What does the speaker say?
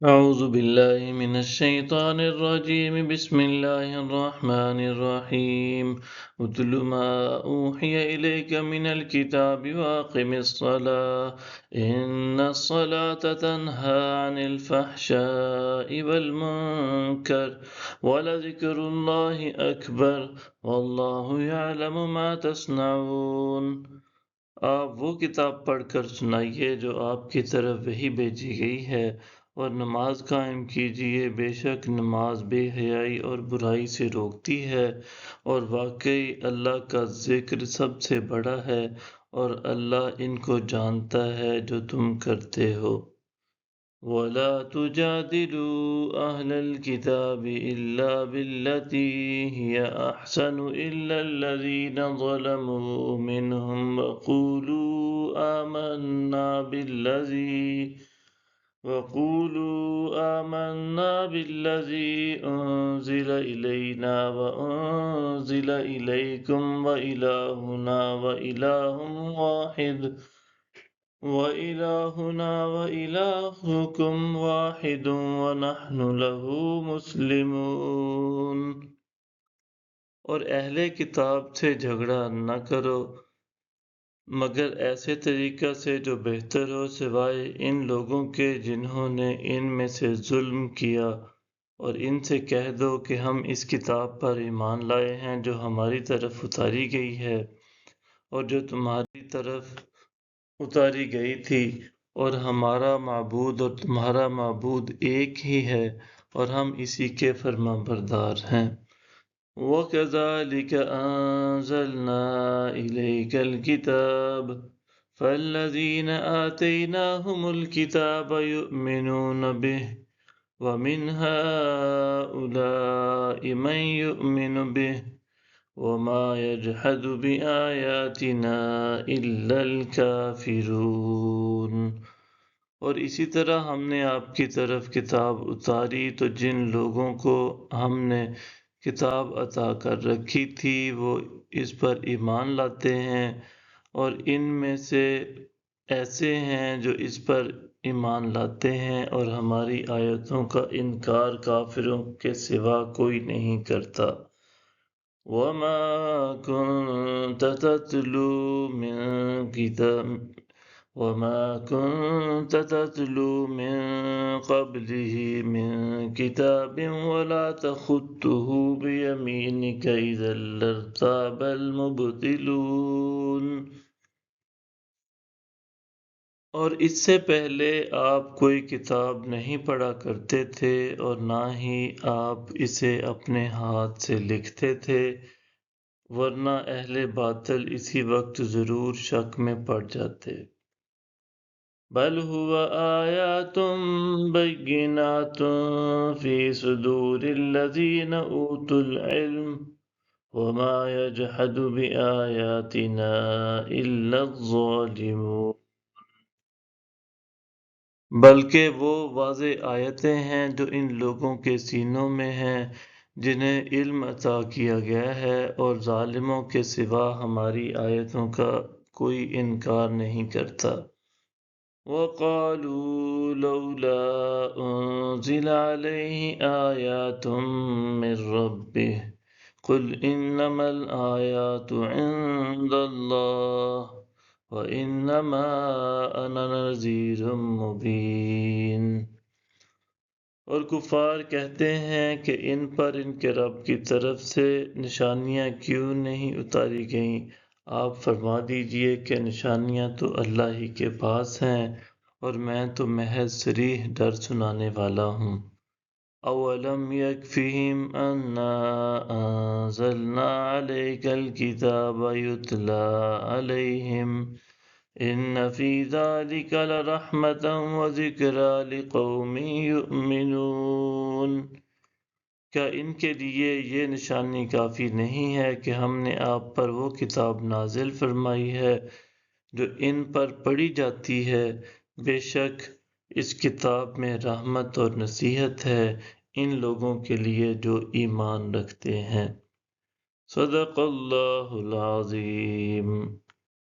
أعوذ بالله من الشيطان الرجيم بسم الله الرحمن الرحيم اتل ما أوحي إليك من الكتاب وأقم الصلاة إن الصلاة تنهى عن الفحشاء والمنكر ولذكر الله أكبر والله يعلم ما تصنعون۔ آپ وہ کتاب پڑھ کر سنائیے جو آپ کی طرف وحی بھیجی گئی ہے، اور نماز قائم کیجیے، بے شک نماز بے حیائی اور برائی سے روکتی ہے، اور واقعی اللہ کا ذکر سب سے بڑا ہے، اور اللہ ان کو جانتا ہے جو تم کرتے ہو۔ وَلَا تُجَادِلُوا أَهْلَ الْكِتَابِ إِلَّا بِالَّتِي هِيَ أَحْسَنُ إِلَّا الَّذِينَ ظَلَمُوا مِنْهُمْ وَقُولُوا آمَنَّا بِالَّذِي أُنزِلَ إِلَيْنَا وَأُنزِلَ إِلَيْكُمْ وَإِلَٰهُنَا وَإِلَٰهُكُمْ وَاحِدٌ وَنَحْنُ لَهُ مُسْلِمُونَ۔ اور اہل کتاب سے جھگڑا نہ کرو مگر ایسے طریقہ سے جو بہتر ہو، سوائے ان لوگوں کے جنہوں نے ان میں سے ظلم کیا، اور ان سے کہہ دو کہ ہم اس کتاب پر ایمان لائے ہیں جو ہماری طرف اتاری گئی ہے اور جو تمہاری طرف اتاری گئی تھی، اور ہمارا معبود اور تمہارا معبود ایک ہی ہے، اور ہم اسی کے فرما بردار ہیں۔ وَكَذَلِكَ أَنزَلْنَا إِلَيْكَ الْكِتَابَ فَالَّذِينَ آتَيْنَاهُمُ الْكِتَابَ يُؤْمِنُونَ بِهِ وَمِنْ هَؤُلَاءِ مَن يُؤْمِنُ بِهِ وَمَا يَجْحَدُ بِآيَاتِنَا إِلَّا الْكَافِرُونَ۔ اور اسی طرح ہم نے آپ کی طرف کتاب اتاری تو جن لوگوں کو ہم نے کتاب عطا کر رکھی تھی وہ اس پر ایمان لاتے ہیں، اور ان میں سے ایسے ہیں جو اس پر ایمان لاتے ہیں، اور ہماری آیتوں کا انکار کافروں کے سوا کوئی نہیں کرتا۔ وَمَا كُنْتَ تَتْلُو مِن قَبْلِهِ مِن كِتَابٍ وَلَا تَخُطُّهُ بِيَمِينِكَ إِذًا لَارْتَابَ الْمُبْطِلُونَ۔ اور اس سے پہلے آپ کوئی کتاب نہیں پڑھا کرتے تھے، اور نہ ہی آپ اسے اپنے ہاتھ سے لکھتے تھے، ورنہ اہل باطل اسی وقت ضرور شک میں پڑ جاتے۔ بل هو آیات بینات فی صدور الذین اوتوا العلم وما یجحد بآیاتنا الا الظالمون۔ بلکہ وہ واضح آیتیں ہیں جو ان لوگوں کے سینوں میں ہیں جنہیں علم عطا کیا گیا ہے، اور ظالموں کے سوا ہماری آیتوں کا کوئی انکار نہیں کرتا۔ وَقَالُوا لَوْلَا أُنزِلَ عَلَيْهِ آيَاتٌ مِّن رَّبِّهِ قُلْ إِنَّمَا الْآيَاتُ عِندَ اللَّهِ وَإِنَّمَا أَنَا نَذِيرٌ مُّبِينٌ۔ اور کفار کہتے ہیں کہ ان پر ان کے رب کی طرف سے نشانیاں کیوں نہیں اتاری گئیں؟ آپ فرما دیجئے کہ نشانیاں تو اللہ ہی کے پاس ہیں، اور میں تو محض صریح ڈر سنانے والا ہوں۔ اولم یکفہم انا انزلنا علیک الکتاب یتلی علیہم ان فی ذلک لرحمۃ وذکری لقوم یؤمنون۔ کیا ان کے لیے یہ نشانی کافی نہیں ہے کہ ہم نے آپ پر وہ کتاب نازل فرمائی ہے جو ان پر پڑھی جاتی ہے؟ بے شک اس کتاب میں رحمت اور نصیحت ہے ان لوگوں کے لیے جو ایمان رکھتے ہیں۔ صدق اللہ العظیم۔